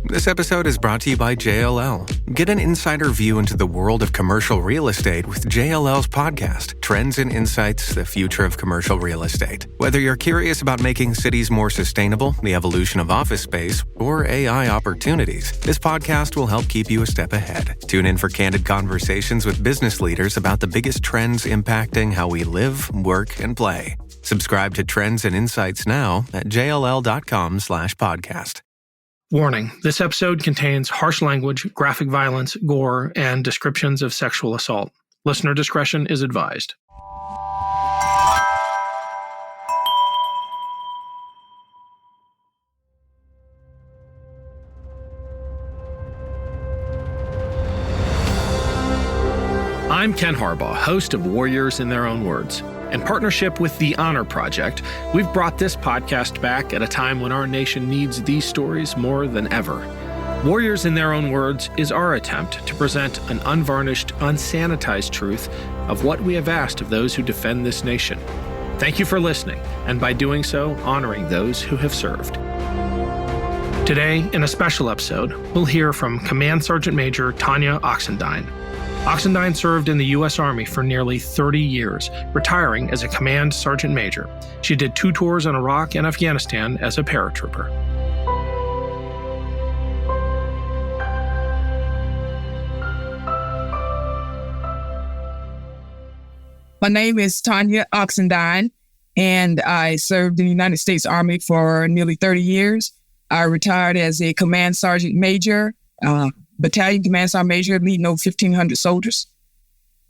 This episode is brought to you by JLL. Get an insider view into the world of commercial real estate with JLL's podcast, Trends and Insights, the Future of Commercial Real Estate. Whether you're curious about making cities more sustainable, the evolution of office space, or AI opportunities, this podcast will help keep you a step ahead. Tune in for candid conversations with business leaders about the biggest trends impacting how we live, work, and play. Subscribe to Trends and Insights now at jll.com/podcast. Warning, this episode contains harsh language, graphic violence, gore, and descriptions of sexual assault. Listener discretion is advised. I'm Ken Harbaugh, host of Warriors in Their Own Words. In partnership with the Honor Project, we've brought this podcast back at a time when our nation needs these stories more than ever. Warriors in Their Own Words is our attempt to present an unvarnished, unsanitized truth of what we have asked of those who defend this nation. Thank you for listening, and by doing so, honoring those who have served. Today, in a special episode, we'll hear from Command Sergeant Major Tonya Oxendine. Oxendine served in the U.S. Army for nearly 30 years, retiring as a Command Sergeant Major. She did 2 tours in Iraq and Afghanistan as a paratrooper. My name is Tonya Oxendine, and I served in the United States Army for nearly 30 years. I retired as a Command Sergeant Major, Battalion Command Sergeant Major, leading over 1,500 soldiers.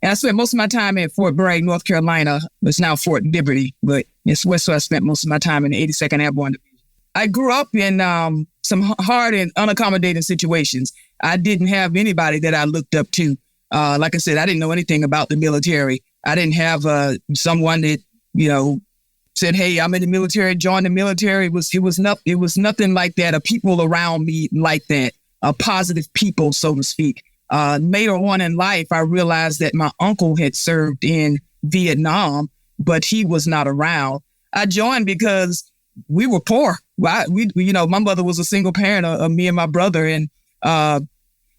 And I spent most of my time at Fort Bragg, North Carolina. It's now Fort Liberty, but it's where I spent most of my time in the 82nd Airborne Division. I grew up in some hard and unaccommodating situations. I didn't have anybody that I looked up to. Like I said, I didn't know anything about the military. I didn't have someone that, said, "Hey, I'm in the military, join the military." It was nothing like that. Or people around me like that. Positive people, so to speak. Later on in life, I realized that my uncle had served in Vietnam, but he was not around. I joined because we were poor. My mother was a single parent of me and my brother, and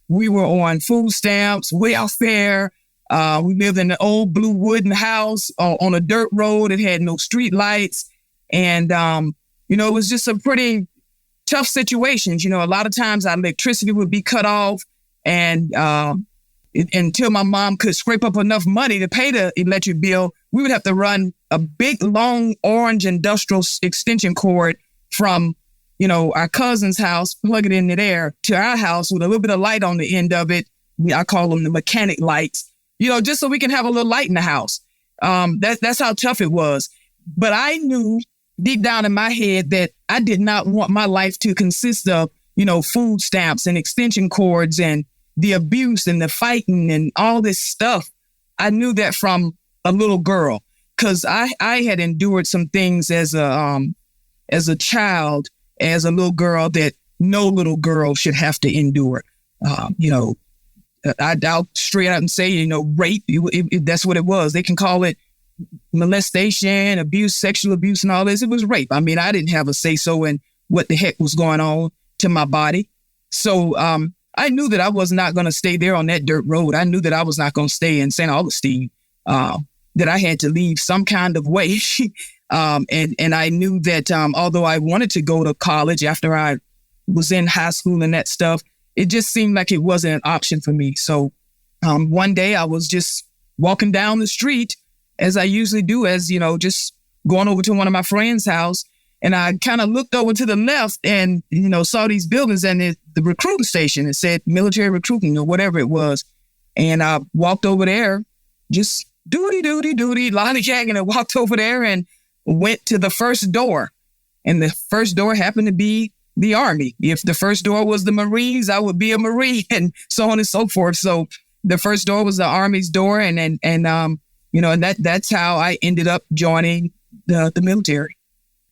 we were on food stamps, welfare. We lived in an old blue wooden house on a dirt road. It had no street lights. And, it was just a pretty tough situations. A lot of times our electricity would be cut off, and until my mom could scrape up enough money to pay the electric bill, we would have to run a big, long orange industrial extension cord from, our cousin's house, plug it in there to our house with a little bit of light on the end of it. I call them the mechanic lights, just so we can have a little light in the house. That's how tough it was. But I knew deep down in my head that I did not want my life to consist of, food stamps and extension cords and the abuse and the fighting and all this stuff. I knew that from a little girl, because I had endured some things as a child, as a little girl, that no little girl should have to endure. I'll straight out and say, rape, that's what it was. They can call it molestation, abuse, sexual abuse, and all this. It was rape. I mean, I didn't have a say-so in what the heck was going on to my body. So I knew that I was not going to stay there on that dirt road. I knew that I was not going to stay in St. Augustine, that I had to leave some kind of way. And I knew that although I wanted to go to college after I was in high school and that stuff, it just seemed like it wasn't an option for me. So one day I was just walking down the street, as I usually do, just going over to one of my friend's house. And I kind of looked over to the left and, saw these buildings and the recruiting station. It said military recruiting or whatever it was. And I walked over there, just lollygagging, and walked over there and went to the first door. And the first door happened to be the Army. If the first door was the Marines, I would be a Marine, and so on and so forth. So the first door was the Army's door. And that's how I ended up joining the military.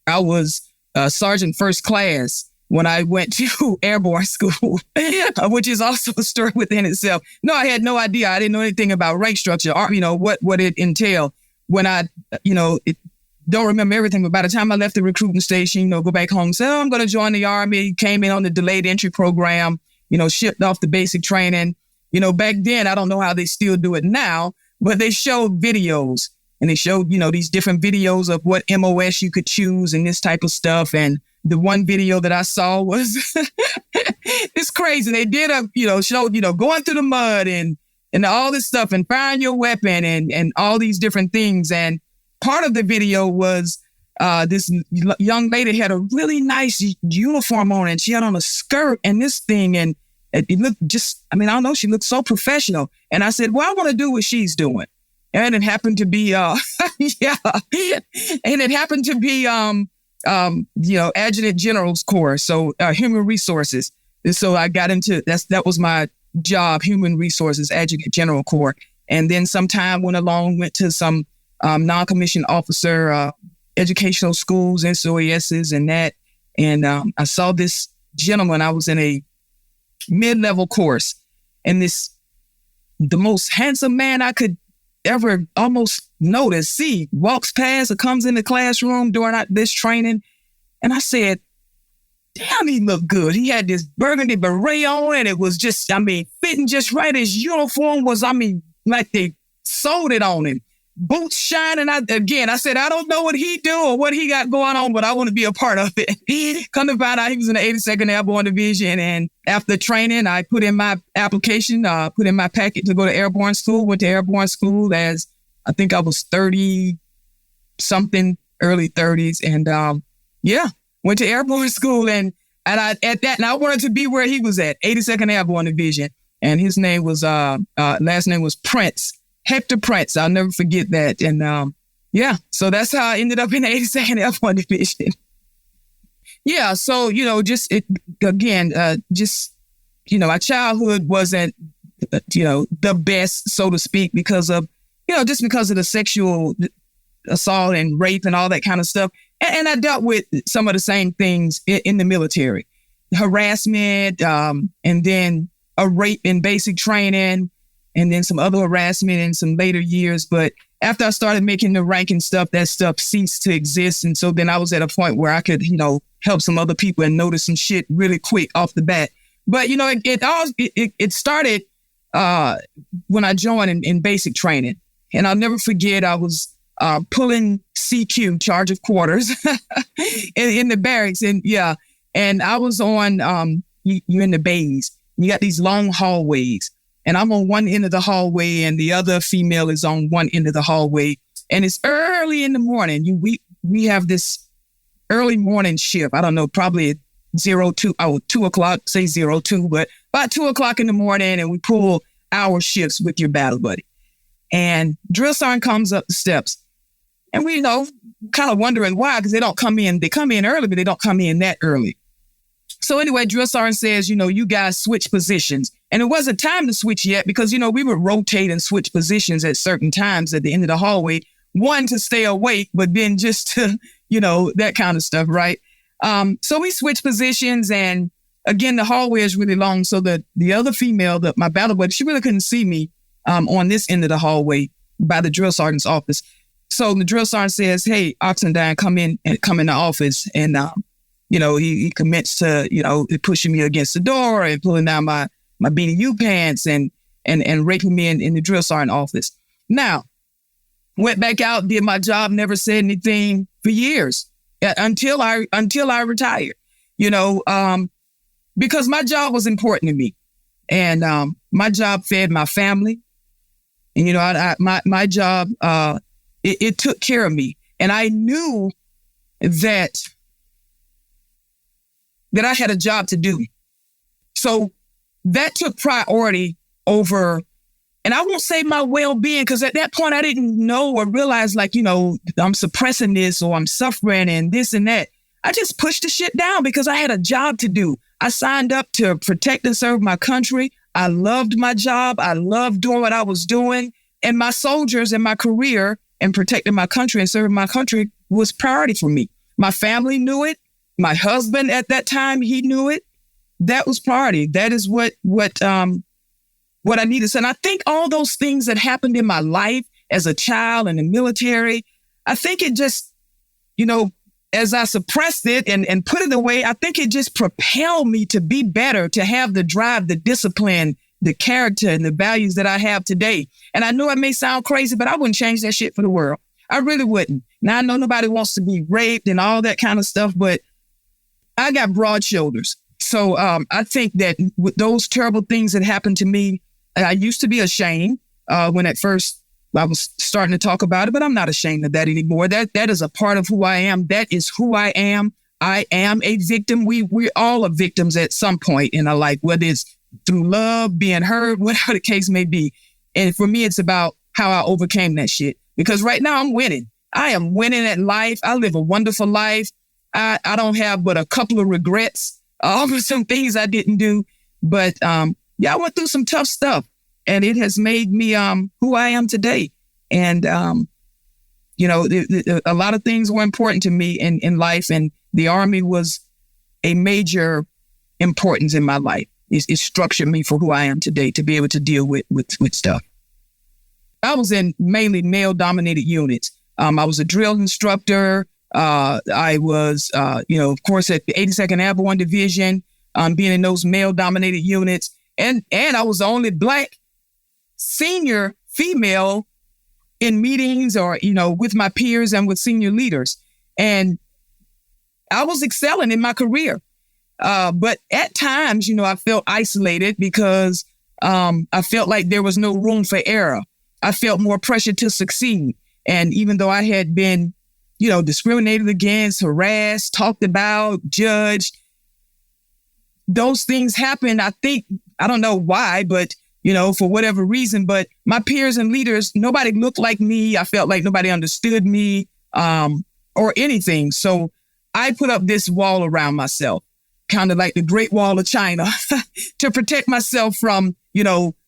I was Sergeant First Class when I went to airborne school, which is also a story within itself. No, I had no idea. I didn't know anything about rank structure or, what it entailed. When don't remember everything, but by the time I left the recruiting station, go back home, said, I'm going to join the Army, came in on the delayed entry program, shipped off the basic training. Back then, I don't know how they still do it now, but they showed videos and they showed, these different videos of what MOS you could choose and this type of stuff. And the one video that I saw was, it's crazy. They did showed, going through the mud and all this stuff and firing your weapon and all these different things. And part of the video was this young lady had a really nice uniform on and she had on a skirt and this thing. And it looked I don't know, she looked so professional. And I said, well, I want to do what she's doing. And it happened to be, And it happened to be, Adjutant General's Corps. So human resources. And so I got into, that was my job, human resources, Adjutant General Corps. And then some time went to some non-commissioned officer, educational schools, SOESs and that. And I saw this gentleman, I was in a mid-level course, and the most handsome man I could ever almost see walks past or comes in the classroom during this training. And I said, damn, he looked good. He had this burgundy beret on and it was just, fitting just right. His uniform was, like they sewed it on him. Boots shining. I said, I don't know what he do or what he got going on, but I want to be a part of it. Come to find out he was in the 82nd Airborne Division. And after training, I put in my application, put in my packet to go to airborne school, went to airborne school as I think I was 30 something, early 30s. And went to airborne school. And I wanted to be where he was at, 82nd Airborne Division. And his name was, last name was Prince. Hector Prince. I'll never forget that. And so that's how I ended up in the 82nd Airborne Division. So, our childhood wasn't, the best, so to speak, because of, just because of the sexual assault and rape and all that kind of stuff. And I dealt with some of the same things in the military. Harassment, and then a rape in basic training, and then some other harassment in some later years. But after I started making the rank and stuff, that stuff ceased to exist. And so then I was at a point where I could, help some other people and notice some shit really quick off the bat. But, it started when I joined in basic training. And I'll never forget, I was pulling CQ, charge of quarters, in the barracks. And I was on, you're in the bays. You got these long hallways. And I'm on one end of the hallway and the other female is on one end of the hallway. And it's early in the morning. We have this early morning shift. I don't know, probably 2 o'clock, say 02, but about 2 o'clock in the morning, and we pull hour shifts with your battle buddy. And drill sergeant comes up the steps. And we, kind of wondering why, because they come in early, but they don't come in that early. So anyway, drill sergeant says, you guys switch positions. And it wasn't time to switch yet because, we would rotate and switch positions at certain times at the end of the hallway. One, to stay awake, but then just to, that kind of stuff, right? So we switched positions, and again, the hallway is really long. So the other female, my battle buddy, she really couldn't see me on this end of the hallway by the drill sergeant's office. So the drill sergeant says, hey, Oxendine, come in the office. And, he commenced to, pushing me against the door and pulling down my BDU pants and raping me in the drill sergeant office. Now, went back out, did my job, never said anything for years until I retired, because my job was important to me. And my job fed my family. And, my job, it took care of me. And I knew that I had a job to do. So that took priority over, and I won't say my well-being, because at that point I didn't know or realize I'm suppressing this or I'm suffering and this and that. I just pushed the shit down because I had a job to do. I signed up to protect and serve my country. I loved my job. I loved doing what I was doing. And my soldiers and my career and protecting my country and serving my country was priority for me. My family knew it. My husband at that time, he knew it. That was priority. That is what I needed. And I think all those things that happened in my life as a child in the military, I think it just as I suppressed it and put it away, I think it just propelled me to be better, to have the drive, the discipline, the character, and the values that I have today. And I know it may sound crazy, but I wouldn't change that shit for the world. I really wouldn't. Now, I know nobody wants to be raped and all that kind of stuff, but I got broad shoulders. So I think that with those terrible things that happened to me, I used to be ashamed when at first I was starting to talk about it, but I'm not ashamed of that anymore. That is a part of who I am. That is who I am. I am a victim. We all are victims at some point in our life, whether it's through love, being hurt, whatever the case may be. And for me, it's about how I overcame that shit. Because right now I'm winning. I am winning at life. I live a wonderful life. I don't have but a couple of regrets over some things I didn't do. But I went through some tough stuff. And it has made me who I am today. And, a lot of things were important to me in life. And the Army was a major importance in my life. It structured me for who I am today, to be able to deal with stuff. I was in mainly male-dominated units. I was a drill instructor. I was, of course, at the 82nd Airborne Division, being in those male-dominated units. And I was the only Black senior female in meetings or, with my peers and with senior leaders. And I was excelling in my career. But at times, I felt isolated because I felt like there was no room for error. I felt more pressure to succeed. And even though I had been, discriminated against, harassed, talked about, judged, those things happened. I think, I don't know why, but for whatever reason, but my peers and leaders, nobody looked like me. I felt like nobody understood me, or anything. So I put up this wall around myself, kind of like the Great Wall of China, to protect myself from,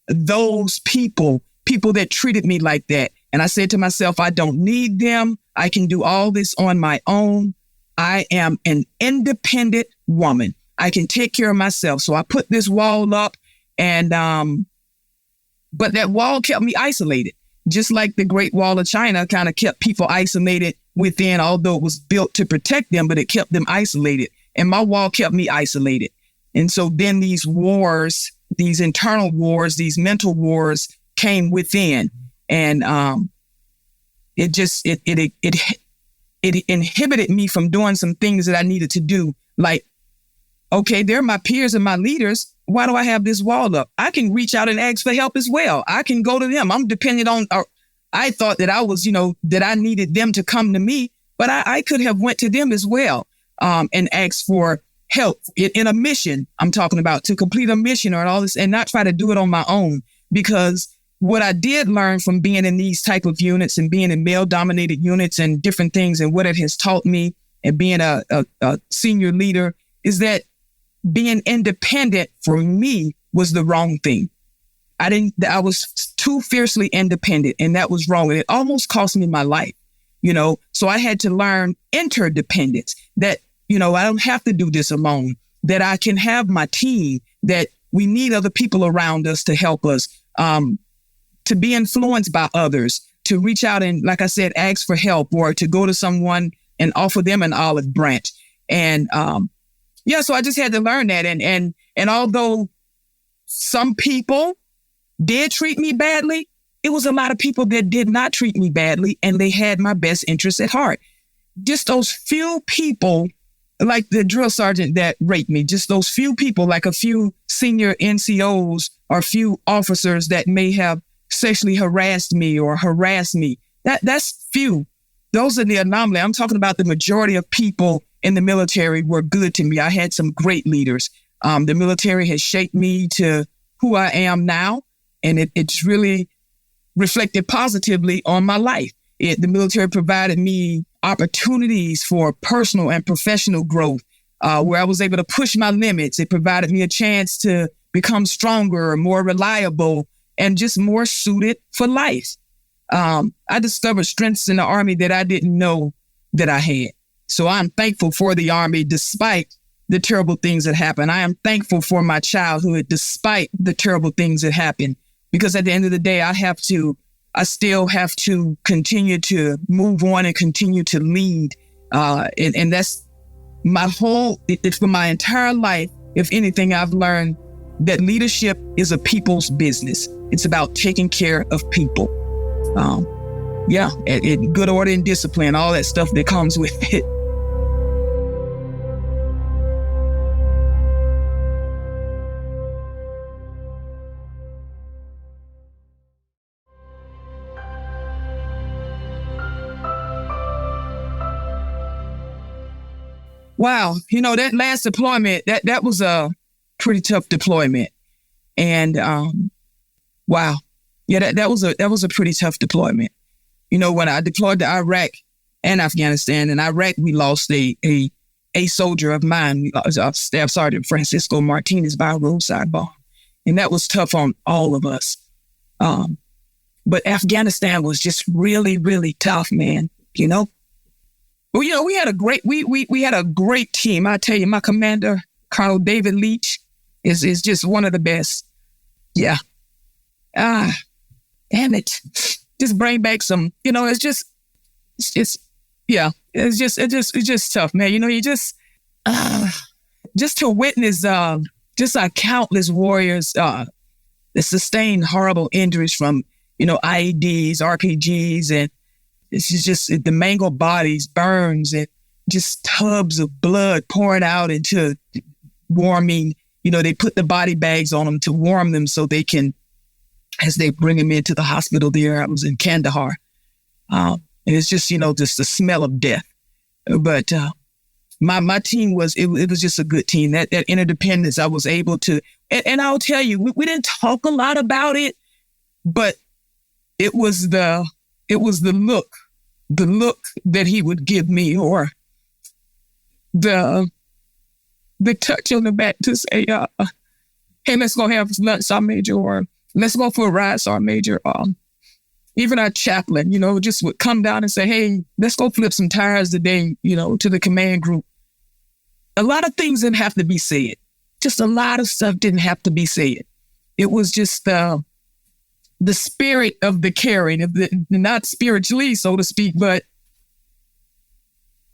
those people that treated me like that. And I said to myself, I don't need them. I can do all this on my own. I am an independent woman. I can take care of myself. So I put this wall up, and, but that wall kept me isolated, just like the Great Wall of China kind of kept people isolated within, although it was built to protect them, but it kept them isolated. And my wall kept me isolated. And so then these wars, these internal wars, these mental wars came within. And it inhibited me from doing some things that I needed to do. Like, okay, they're my peers and my leaders. Why do I have this wall up? I can reach out and ask for help as well. I can go to them. I'm dependent on, I thought that I was, that I needed them to come to me, but I could have went to them as well, and asked for help in a mission. I'm talking about to complete a mission or all this, and not try to do it on my own. Because what I did learn from being in these type of units and being in male dominated units and different things, and what it has taught me and being a senior leader, is that being independent for me was the wrong thing. I was too fiercely independent, and that was wrong. And it almost cost me my life, so I had to learn interdependence, that, I don't have to do this alone, that I can have my team, that we need other people around us to help us, to be influenced by others, to reach out and, like I said, ask for help, or to go to someone and offer them an olive branch. And, so I just had to learn that. And although some people did treat me badly, it was a lot of people that did not treat me badly, and they had my best interests at heart. Just those few people, like the drill sergeant that raped me, just those few people, like a few senior NCOs or a few officers that may have sexually harassed me or harassed me. That's few. Those are the anomaly. I'm talking about the majority of people in the military were good to me. I had some great leaders. The military has shaped me to who I am now, and it's really reflected positively on my life. The military provided me opportunities for personal and professional growth, where I was able to push my limits. It provided me a chance to become stronger, more reliable, and just more suited for life. I discovered strengths in the Army that I didn't know that I had. So I'm thankful for the Army, despite the terrible things that happened. I am thankful for my childhood, despite the terrible things that happened, because at the end of the day, I still have to continue to move on and continue to lead And that's for my entire life. If anything, I've learned that leadership is a people's business. It's about taking care of people. And good order and discipline, all that stuff that comes with it. Wow, that last deployment, that was a pretty tough deployment, and wow, yeah, that was a pretty tough deployment. When I deployed to Iraq and Afghanistan, in Iraq we lost a soldier of mine, Staff Sergeant Francisco Martinez, by a roadside bomb, and that was tough on all of us. But Afghanistan was just really, really tough, man. Well, we had a great team. I tell you, my commander, Colonel David Leach, is just one of the best. Yeah. Damn it. Just bring back some, it's just tough, man. You just to witness, just our countless warriors, that sustained horrible injuries from, IEDs, RPGs, and it's just the mangled bodies, burns, and just tubs of blood pouring out into warming. They put the body bags on them to warm them so they can, as they bring them into the hospital there. I was in Kandahar. And it's just, just the smell of death. But my team it was just a good team. That interdependence, I was able to, and I'll tell you, we didn't talk a lot about it, but it was the look that he would give me, or the touch on the back to say, hey, let's go have lunch, Sergeant Major, or let's go for a ride, Sergeant Major. Even our chaplain, just would come down and say, hey, let's go flip some tires today, to the command group. A lot of things didn't have to be said. Just a lot of stuff didn't have to be said. It was just the spirit of the caring, not spiritually, so to speak, but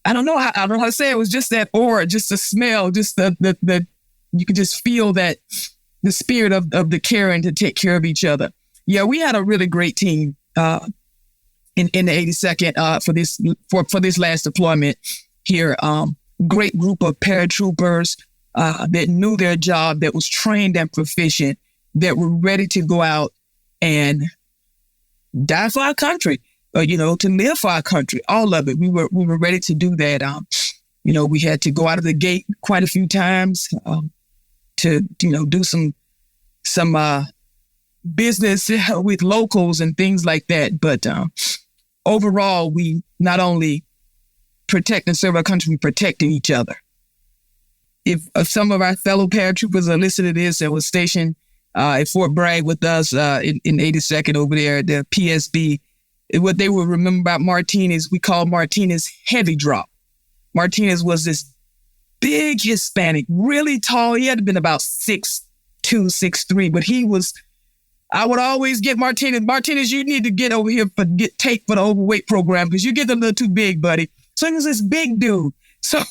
I don't know how to say it. It was just that aura, just the smell, just the you could just feel that the spirit of the caring to take care of each other. Yeah, we had a really great team in the 82nd for this last deployment here. Great group of paratroopers that knew their job, that was trained and proficient, that were ready to go out and die for our country, to live for our country, all of it. We were ready to do that. We had to go out of the gate quite a few times to, do some business with locals and things like that. But overall, we not only protect and serve our country, we protected each other. If some of our fellow paratroopers are listening to this that was stationed at Fort Bragg with us in 82nd over there at the PSB, what they will remember about Martinez, we call Martinez heavy drop. Martinez was this big Hispanic, really tall. He had been about 6'2", 6'3", but I would always get Martinez, you need to get over here take for the overweight program because you get a little too big, buddy. So he was this big dude. So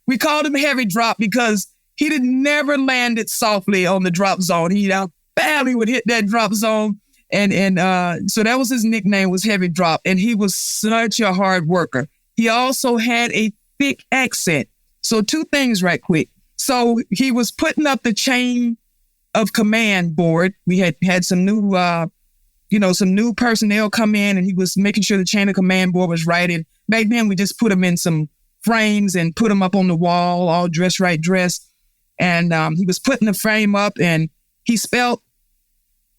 we called him heavy drop because he never landed softly on the drop zone. He barely would hit that drop zone. And so that was his nickname, was heavy drop. And he was such a hard worker. He also had a thick accent. So two things right quick. So he was putting up the chain of command board. We had some new, some new personnel come in, and he was making sure the chain of command board was right. And back then we just put them in some frames and put them up on the wall, all dressed. And he was putting the frame up, and he spelled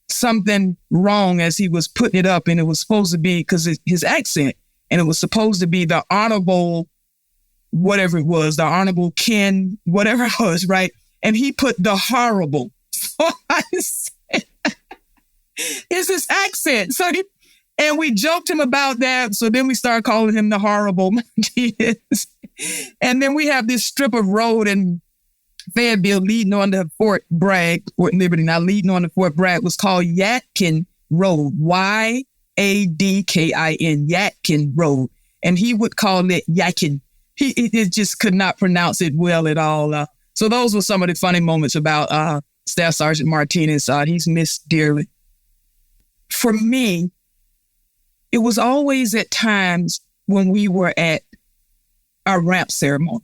something wrong as he was putting it up. And it was supposed to be, because his accent, and it was supposed to be the honorable, whatever it was, the honorable Ken, whatever it was, right? And he put the horrible. So I said, it's his accent. And we joked him about that. So then we started calling him the horrible. And then we have this strip of road in Fayetteville leading on to Fort Liberty. Now leading on to Fort Bragg was called Yadkin Road, Yadkin, Yadkin Road. And he would call it Yakin He just could not pronounce it well at all. So those were some of the funny moments about Staff Sergeant Martinez. He's missed dearly. For me, it was always at times when we were at our ramp ceremonies.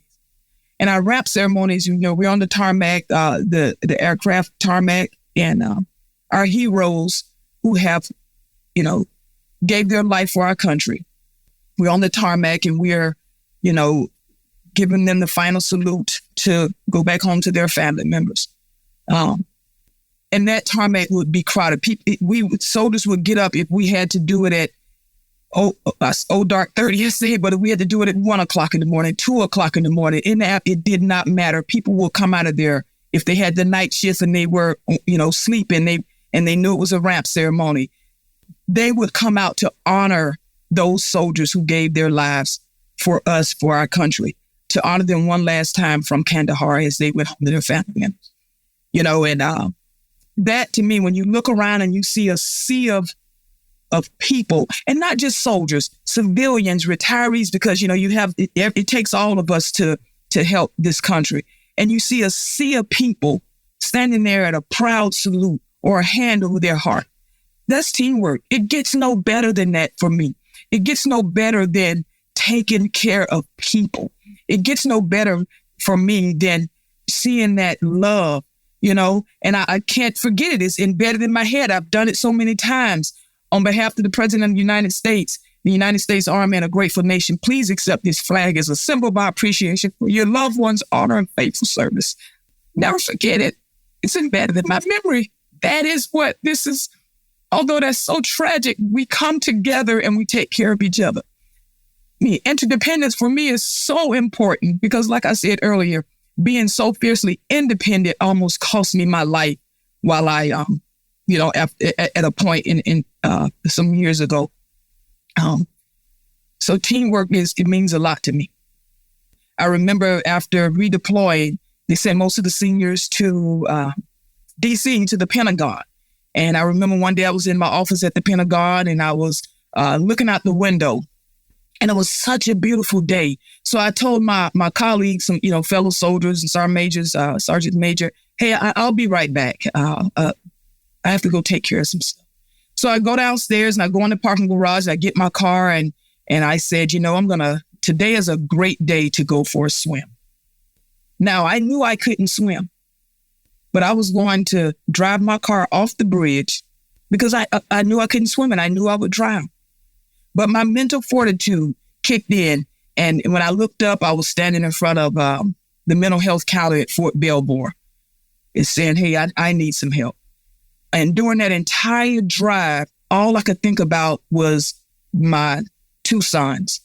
And our ramp ceremonies, we're on the tarmac, the aircraft tarmac, and our heroes who have, gave their life for our country. We're on the tarmac and we're, giving them the final salute to go back home to their family members. And that tarmac would be crowded. Soldiers would get up if we had to do it at dark 30 yesterday, but if we had to do it at 1 o'clock in the morning, 2 o'clock in the morning, it did not matter. People will come out of there if they had the night shift and they were, sleeping, and they knew it was a ramp ceremony. They would come out to honor those soldiers who gave their lives for us, for our country, to honor them one last time from Kandahar as they went home to their family members. And that to me, when you look around and you see a sea of people, and not just soldiers, civilians, retirees, because, it takes all of us to help this country. And you see a sea of people standing there at a proud salute or a hand over their heart. That's teamwork. It gets no better than that for me. It gets no better than taking care of people. It gets no better for me than seeing that love, and I can't forget it. It's embedded in my head. I've done it so many times. On behalf of the President of the United States Army, and a grateful nation, please accept this flag as a symbol of our appreciation for your loved ones' honor and faithful service. Never forget it. It's embedded in my memory. That is what this is. Although that's so tragic, we come together and we take care of each other. Interdependence for me is so important because, like I said earlier, being so fiercely independent almost cost me my life while I, at a point in some years ago. So teamwork it means a lot to me. I remember after redeploying, they sent most of the seniors to DC, to the Pentagon. And I remember one day I was in my office at the Pentagon and I was looking out the window. And it was such a beautiful day. So I told my colleagues, some fellow soldiers and sergeant majors, sergeant major, hey, I'll be right back. I have to go take care of some stuff. So I go downstairs and I go in the parking garage. I get my car and I said, today is a great day to go for a swim. Now I knew I couldn't swim, but I was going to drive my car off the bridge because I knew I couldn't swim and I knew I would drown. But my mental fortitude kicked in. And when I looked up, I was standing in front of the mental health counter at Fort Belvoir. It's saying, hey, I need some help. And during that entire drive, all I could think about was my two sons,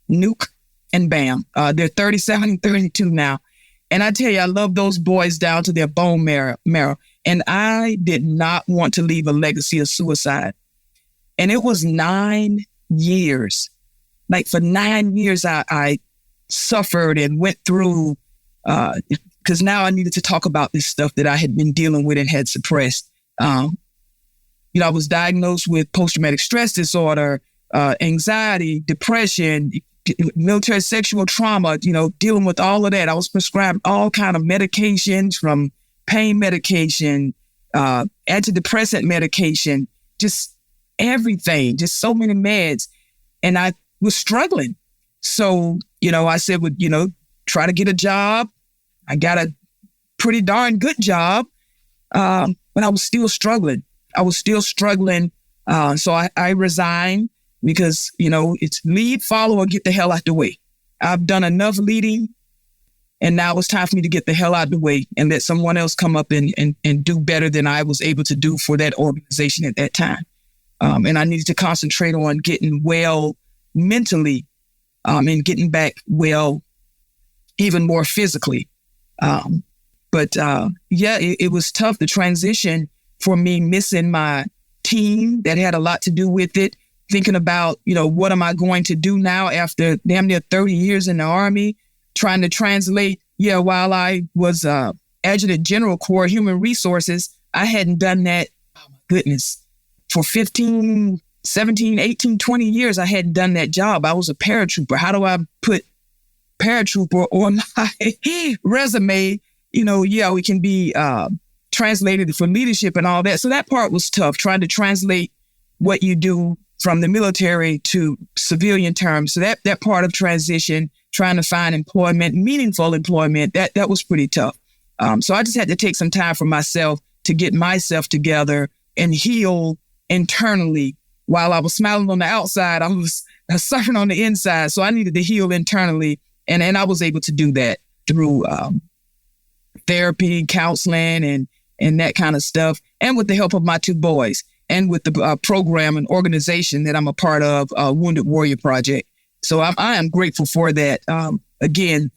Nuke and Bam. They're 37 and 32 now. And I tell you, I love those boys down to their bone marrow. And I did not want to leave a legacy of suicide. And it was 9 years. Like for 9 years, I suffered and went through, because now I needed to talk about this stuff that I had been dealing with and had suppressed. I was diagnosed with post-traumatic stress disorder, anxiety, depression, military sexual trauma, dealing with all of that. I was prescribed all kind of medications, from pain medication, antidepressant medication, just everything, just so many meds. And I was struggling. So, I said, try to get a job. I got a pretty darn good job, but I was still struggling. So I resigned because, it's lead, follow, or get the hell out the way. I've done enough leading, and now it's time for me to get the hell out the way and let someone else come up and do better than I was able to do for that organization at that time. And I needed to concentrate on getting well mentally, and getting back well even more physically. But it was tough, the transition for me, missing my team that had a lot to do with it, thinking about, what am I going to do now after damn near 30 years in the Army, trying to translate. While I was Adjutant General Corps Human Resources, I hadn't done that, oh my goodness, for 15, 17, 18, 20 years, I hadn't done that job. I was a paratrooper. How do I put paratrooper or my resume, we can be translated for leadership and all that. So that part was tough, trying to translate what you do from the military to civilian terms. So that part of transition, trying to find employment, meaningful employment, that was pretty tough. So I just had to take some time for myself to get myself together and heal internally. While I was smiling on the outside, I was suffering on the inside. So I needed to heal internally. And I was able to do that through therapy, counseling, and that kind of stuff. And with the help of my two boys and with the program and organization that I'm a part of, Wounded Warrior Project. So I am grateful for that. Again,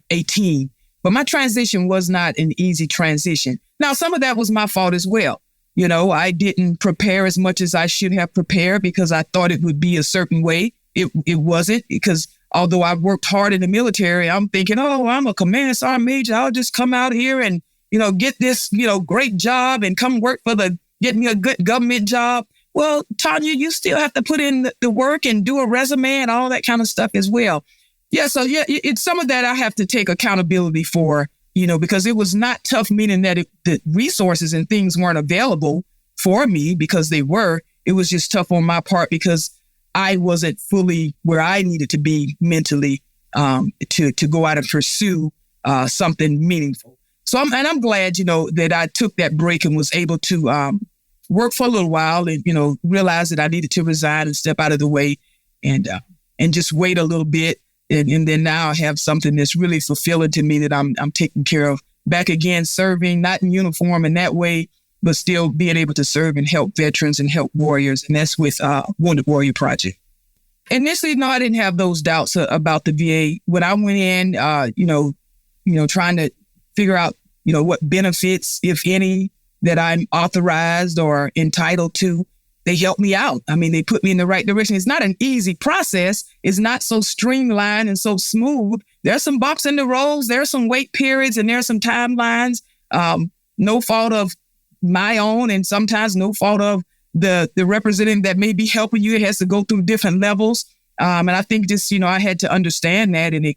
a team. But my transition was not an easy transition. Now, some of that was my fault as well. I didn't prepare as much as I should have prepared because I thought it would be a certain way. It wasn't, because although I worked hard in the military, I'm thinking, I'm a command sergeant major. I'll just come out here and, get this, great job and come work get me a good government job. Well, Tonya, you still have to put in the work and do a resume and all that kind of stuff as well. Yeah. So it's some of that I have to take accountability for, because it was not tough, meaning that the resources and things weren't available for me because they were. It was just tough on my part because I wasn't fully where I needed to be mentally to go out and pursue something meaningful. So I'm glad, that I took that break and was able to work for a little while and, realize that I needed to resign and step out of the way and just wait a little bit. And then now I have something that's really fulfilling to me that I'm taking care of. Back again, serving, not in uniform in that way, but still being able to serve and help veterans and help warriors. And that's with Wounded Warrior Project. Initially, no, I didn't have those doubts about the VA. When I went in, trying to figure out, what benefits, if any, that I'm authorized or entitled to, they helped me out. I mean, they put me in the right direction. It's not an easy process. It's not so streamlined and so smooth. There's some bumps in the roads. There's some wait periods and there's some timelines. No fault of my own, and sometimes no fault of the representative that may be helping you. It has to go through different levels. And I think just, I had to understand that and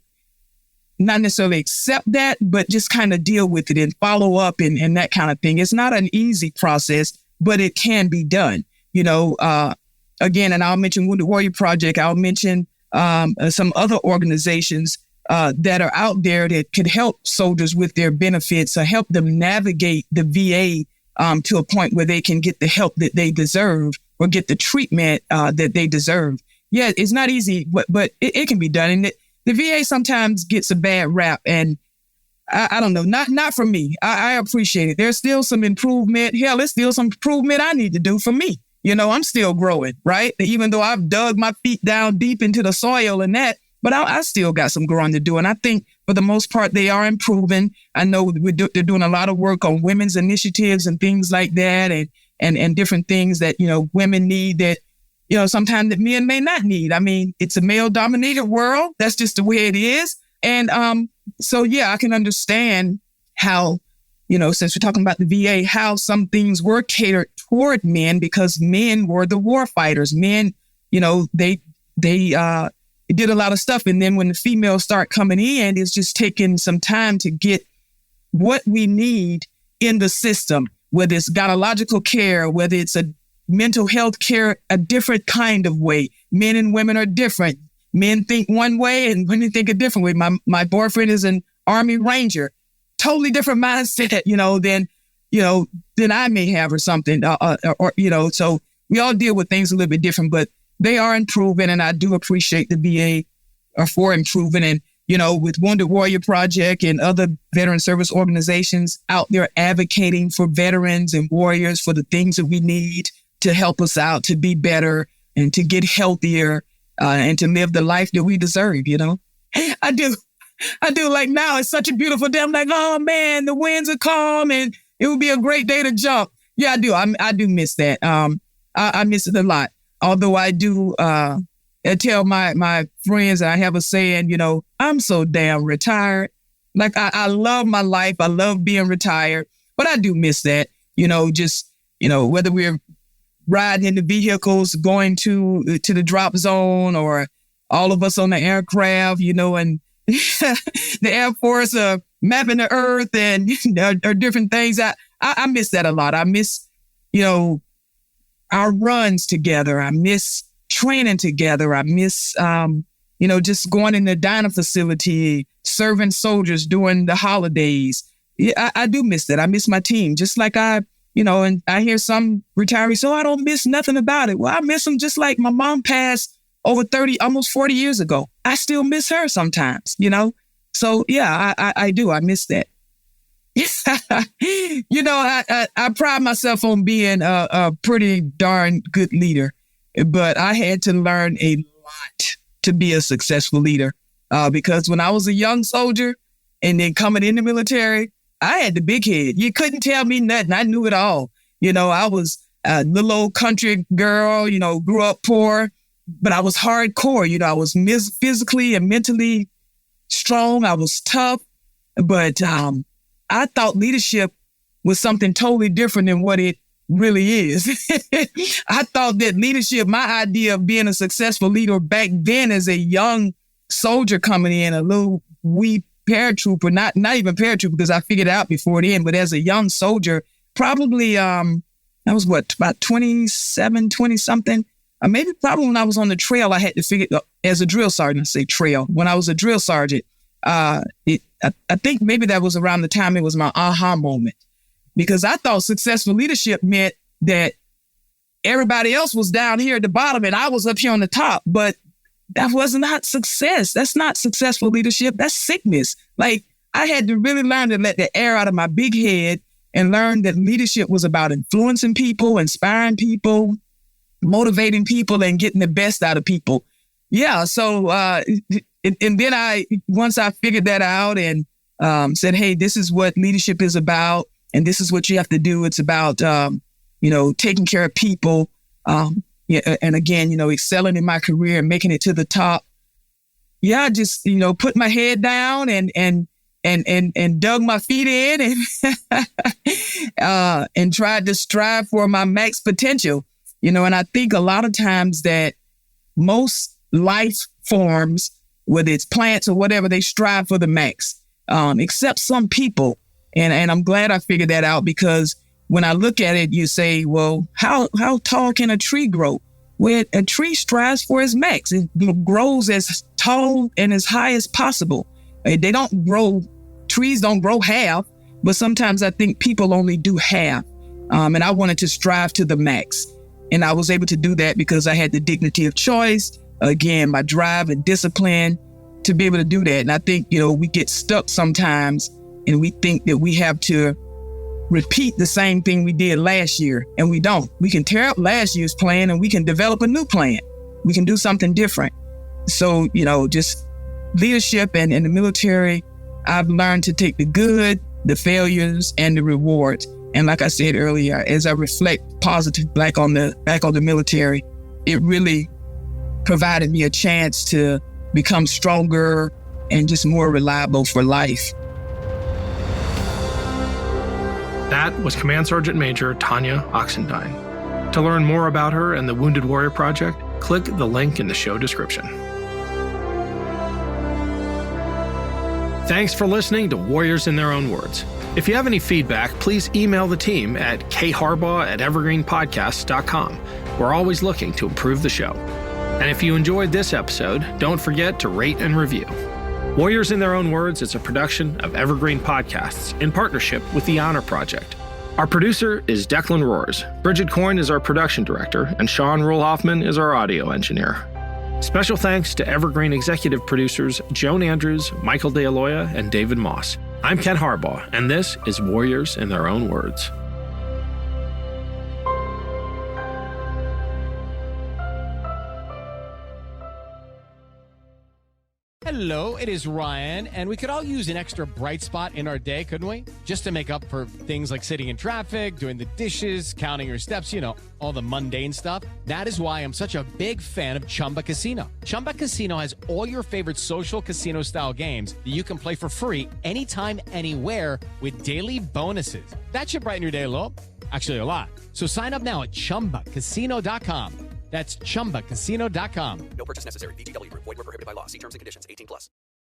not necessarily accept that, but just kind of deal with it and follow up and that kind of thing. It's not an easy process, but it can be done. Again, and I'll mention Wounded Warrior Project. I'll mention some other organizations that are out there that could help soldiers with their benefits or help them navigate the VA to a point where they can get the help that they deserve or get the treatment that they deserve. Yeah, it's not easy, but it can be done. And the VA sometimes gets a bad rap, and I don't know, not for me. I appreciate it. There's still some improvement. Hell, there's still some improvement I need to do for me. I'm still growing, right? Even though I've dug my feet down deep into the soil and that, but I still got some growing to do. And I think for the most part, they are improving. I know they're doing a lot of work on women's initiatives and things like that and different things that, women need that, sometimes that men may not need. I mean, it's a male dominated world. That's just the way it is. And so, yeah, I can understand how, since we're talking about the VA, how some things were catered toward men because men were the war fighters. Men, they did a lot of stuff. And then when the females start coming in, it's just taking some time to get what we need in the system, whether it's gynecological care, whether it's a mental health care, a different kind of way. Men and women are different. Men think one way and women think a different way. My boyfriend is an Army Ranger, totally different mindset, than I may have or something, so we all deal with things a little bit different, but they are improving. And I do appreciate the VA for improving. And, with Wounded Warrior Project and other veteran service organizations out there advocating for veterans and warriors for the things that we need to help us out, to be better and to get healthier and to live the life that we deserve, I do. Like now, it's such a beautiful day. I'm like, oh man, the winds are calm and it would be a great day to jump. Yeah, I do. I do miss that. I miss it a lot. Although I do, I tell my friends, I have a saying, I'm so damn retired. Like I love my life. I love being retired, but I do miss that, whether we're riding in the vehicles, going to the drop zone, or all of us on the aircraft, and the Air Force, mapping the earth and or different things. I miss that a lot. I miss, our runs together. I miss training together. I miss, just going in the dining facility, serving soldiers during the holidays. Yeah, I do miss that. I miss my team, just like and I hear some retirees say, I don't miss nothing about it. Well, I miss them just like my mom passed over 30, almost 40 years ago. I still miss her sometimes, So yeah, I do. I miss that. I pride myself on being a pretty darn good leader, but I had to learn a lot to be a successful leader. Because when I was a young soldier and then coming in the military, I had the big head. You couldn't tell me nothing. I knew it all. I was a little old country girl, grew up poor, but I was hardcore. I was physically and mentally strong. I was tough, but I thought leadership was something totally different than what it really is. I thought that leadership, my idea of being a successful leader back then as a young soldier coming in, a little wee paratrooper, not even paratrooper because I figured it out before then, but as a young soldier, probably, I was about 27, 20 something. Maybe probably when I was on the trail, I had to figure as a drill sergeant, say trail. When I was a drill sergeant, I think maybe that was around the time it was my aha moment, because I thought successful leadership meant that everybody else was down here at the bottom and I was up here on the top, but that was not success. That's not successful leadership. That's sickness. Like, I had to really learn to let the air out of my big head and learn that leadership was about influencing people, inspiring people, motivating people, and getting the best out of people. Yeah. So, and then once I figured that out and said, hey, this is what leadership is about, and this is what you have to do. It's about, taking care of people. And again, excelling in my career and making it to the top. Yeah, I just, put my head down and dug my feet in and tried to strive for my max potential. And I think a lot of times that most life forms, whether it's plants or whatever, they strive for the max, except some people. And I'm glad I figured that out, because when I look at it, you say, well, how tall can a tree grow? Well, a tree strives for its max. It grows as tall and as high as possible. Trees don't grow half, but sometimes I think people only do half. And I wanted to strive to the max. And I was able to do that because I had the dignity of choice, again, my drive and discipline to be able to do that. And I think, we get stuck sometimes and we think that we have to repeat the same thing we did last year, and we don't. We can tear up last year's plan and we can develop a new plan. We can do something different. So, just leadership and in the military, I've learned to take the good, the failures, and the rewards. And like I said earlier, as I reflect positive back on the military, it really provided me a chance to become stronger and just more reliable for life. That was Command Sergeant Major Tonya Oxendine. To learn more about her and the Wounded Warrior Project, click the link in the show description. Thanks for listening to Warriors in Their Own Words. If you have any feedback, please email the team at kharbaugh@evergreenpodcasts.com. We're always looking to improve the show. And if you enjoyed this episode, don't forget to rate and review. Warriors in Their Own Words is a production of Evergreen Podcasts in partnership with the Honor Project. Our producer is Declan Roars. Bridget Coyne is our production director, and Sean Ruhl-Hoffman is our audio engineer. Special thanks to Evergreen executive producers Joan Andrews, Michael DeAloya, and David Moss. I'm Ken Harbaugh, and this is Warriors in Their Own Words. Hello, it is Ryan, and we could all use an extra bright spot in our day, couldn't we? Just to make up for things like sitting in traffic, doing the dishes, counting your steps, all the mundane stuff. That is why I'm such a big fan of Chumba Casino. Chumba Casino has all your favorite social casino-style games that you can play for free anytime, anywhere with daily bonuses. That should brighten your day a little. Actually, a lot. So sign up now at ChumbaCasino.com. That's ChumbaCasino.com. No purchase necessary. VGW Group. Void where prohibited by law. See terms and conditions. 18+.